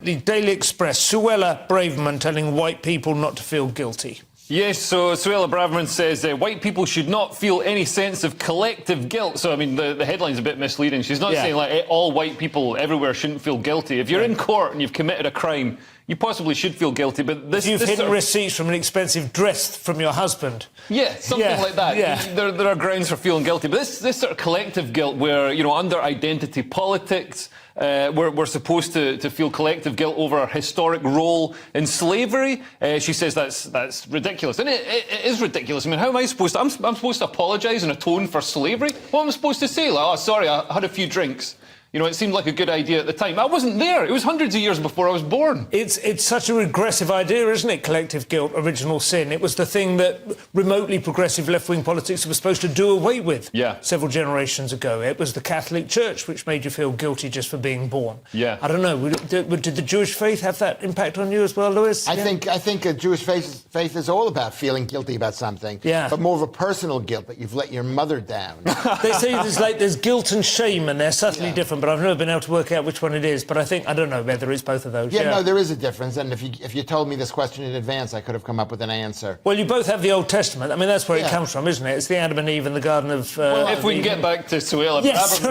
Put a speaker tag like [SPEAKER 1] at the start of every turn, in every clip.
[SPEAKER 1] The Daily Express, Suella Braverman telling white people not to feel guilty.
[SPEAKER 2] Yes, so Suella Braverman says white people should not feel any sense of collective guilt. So, I mean, the headline's a bit misleading. She's not saying, like, all white people everywhere shouldn't feel guilty. If you're in court and you've committed a crime, you possibly should feel guilty, but this...
[SPEAKER 1] You've hidden receipts from an expensive dress from your husband.
[SPEAKER 2] Yeah, something like that.
[SPEAKER 1] Yeah.
[SPEAKER 2] There are grounds for feeling guilty. But this sort of collective guilt where, you know, under identity politics, we're supposed to feel collective guilt over our historic role in slavery. She says that's ridiculous. And it is ridiculous. I mean, how am I supposed to... I'm supposed to apologise and atone for slavery? What am I supposed to say? Like, oh, sorry, I had a few drinks. You know, it seemed like a good idea at the time. I wasn't there. It was hundreds of years before I was born.
[SPEAKER 1] It's such a regressive idea, isn't it? Collective guilt, original sin. It was the thing that remotely progressive left-wing politics were supposed to do away with several generations ago. It was the Catholic Church which made you feel guilty just for being born.
[SPEAKER 2] Yeah.
[SPEAKER 1] I don't know. Did the Jewish faith have that impact on you as well, Lewis?
[SPEAKER 3] I think a Jewish faith is all about feeling guilty about something.
[SPEAKER 1] Yeah.
[SPEAKER 3] But more of a personal guilt that you've let your mother down.
[SPEAKER 1] They say there's guilt and shame, and they're subtly different, but I've never been able to work out which one it is. But I don't know whether it's both of those.
[SPEAKER 3] Yeah, no, there is a difference. And if you told me this question in advance, I could have come up with an answer.
[SPEAKER 1] Well, you both have the Old Testament. I mean, that's where it comes from, isn't it? It's the Adam and Eve in the Garden of...
[SPEAKER 2] well, if we can get back to Suella.
[SPEAKER 1] Yes,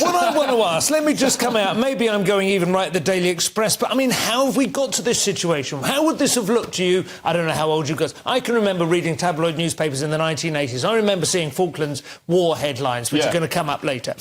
[SPEAKER 1] what I want to ask, let me just come out. Maybe I'm going even right at the Daily Express, but I mean, how have we got to this situation? How would this have looked to you? I don't know how old you guys... I can remember reading tabloid newspapers in the 1980s. I remember seeing Falklands War headlines, which are going to come up later.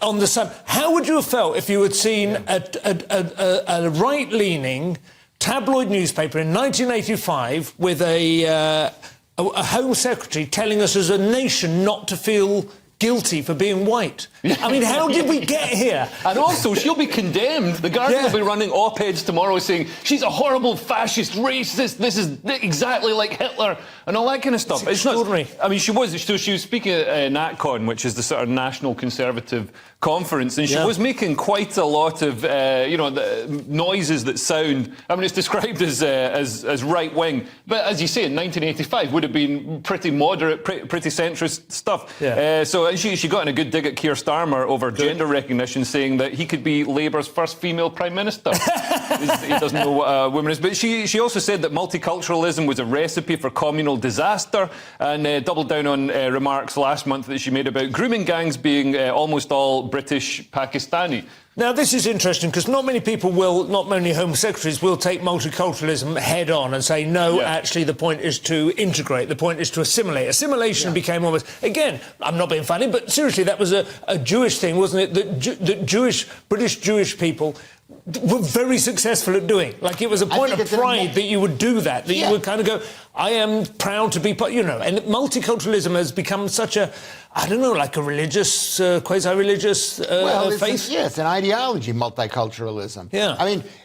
[SPEAKER 1] On the Sun, how would you have felt if you had seen a right-leaning tabloid newspaper in 1985 with a Home Secretary telling us as a nation not to feel guilty for being white? I mean, how did we get here?
[SPEAKER 2] And also, she'll be condemned. The Guardian will be running op-eds tomorrow saying she's a horrible fascist racist. This is exactly like Hitler and all that kind of stuff.
[SPEAKER 1] It's extraordinary.
[SPEAKER 2] Not, I mean, she was speaking at NatCon, which is the sort of National Conservative Conference, and she was making quite a lot of, the noises that sound... I mean, it's described as right-wing, but as you say, in 1985 would have been pretty moderate, pretty centrist stuff. And she got in a good dig at Keir Starmer over gender recognition, saying that he could be Labour's first female Prime Minister. He doesn't know what a woman is. But she also said that multiculturalism was a recipe for communal disaster, and doubled down on remarks last month that she made about grooming gangs being almost all British Pakistani.
[SPEAKER 1] Now, this is interesting because not many people not many Home Secretaries will take multiculturalism head on and say, no, actually, the point is to integrate, the point is to assimilate. Assimilation became almost, again, I'm not being funny, but seriously, that was a Jewish thing, wasn't it? That British Jewish people were very successful at doing. Like, it was a point of pride that you would do that you would kind of go, I am proud to be part, and multiculturalism has become such a, I don't know, like a religious, quasi-religious faith.
[SPEAKER 3] It's an ideology, multiculturalism.
[SPEAKER 1] Yeah.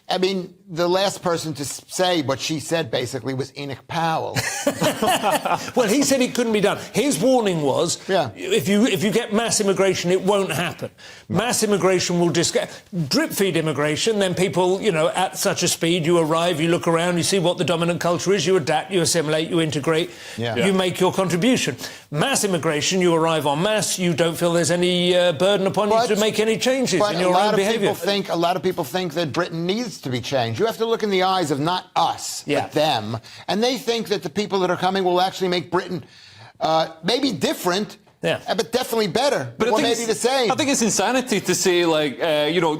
[SPEAKER 3] I mean, the last person to say what she said, basically, was Enoch Powell.
[SPEAKER 1] Well, he said it couldn't be done. His warning was, if you get mass immigration, it won't happen. Mass immigration will just get... Drip-feed immigration, then people, at such a speed, you arrive, you look around, you see what the dominant culture is, you adapt, you assimilate, you integrate, you make your contribution. Mass immigration, you arrive en masse, you don't feel there's any burden upon you to make any changes in your own behaviour.
[SPEAKER 3] A lot of people think that Britain needs to be changed. You have to look in the eyes of not us, but them. And they think that the people that are coming will actually make Britain maybe different, but definitely better, or maybe the same.
[SPEAKER 2] I think it's insanity to say, like,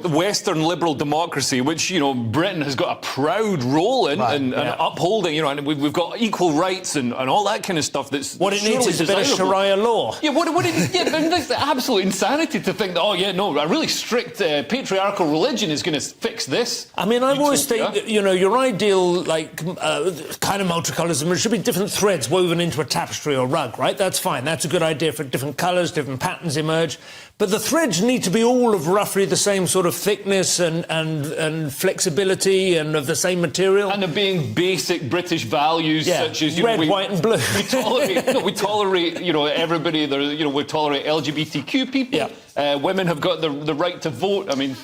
[SPEAKER 2] Western liberal democracy, which, Britain has got a proud role in and upholding, and we've got equal rights and all that kind of stuff. That's
[SPEAKER 1] what it needs is a bit of Sharia law.
[SPEAKER 2] Yeah, that's absolute insanity to think that, a really strict patriarchal religion is going to fix this.
[SPEAKER 1] I mean, I've always think that, your ideal, kind of multiculturalism, it should be different threads woven into a tapestry or rug, right? That's fine. That's a good idea for different colours, different patterns emerge. But the threads need to be all of roughly the same sort of thickness and flexibility and of the same material. And
[SPEAKER 2] of being basic British values such as...
[SPEAKER 1] red, white and blue.
[SPEAKER 2] We tolerate, everybody. We tolerate LGBTQ people. Women have got the right to vote. I mean...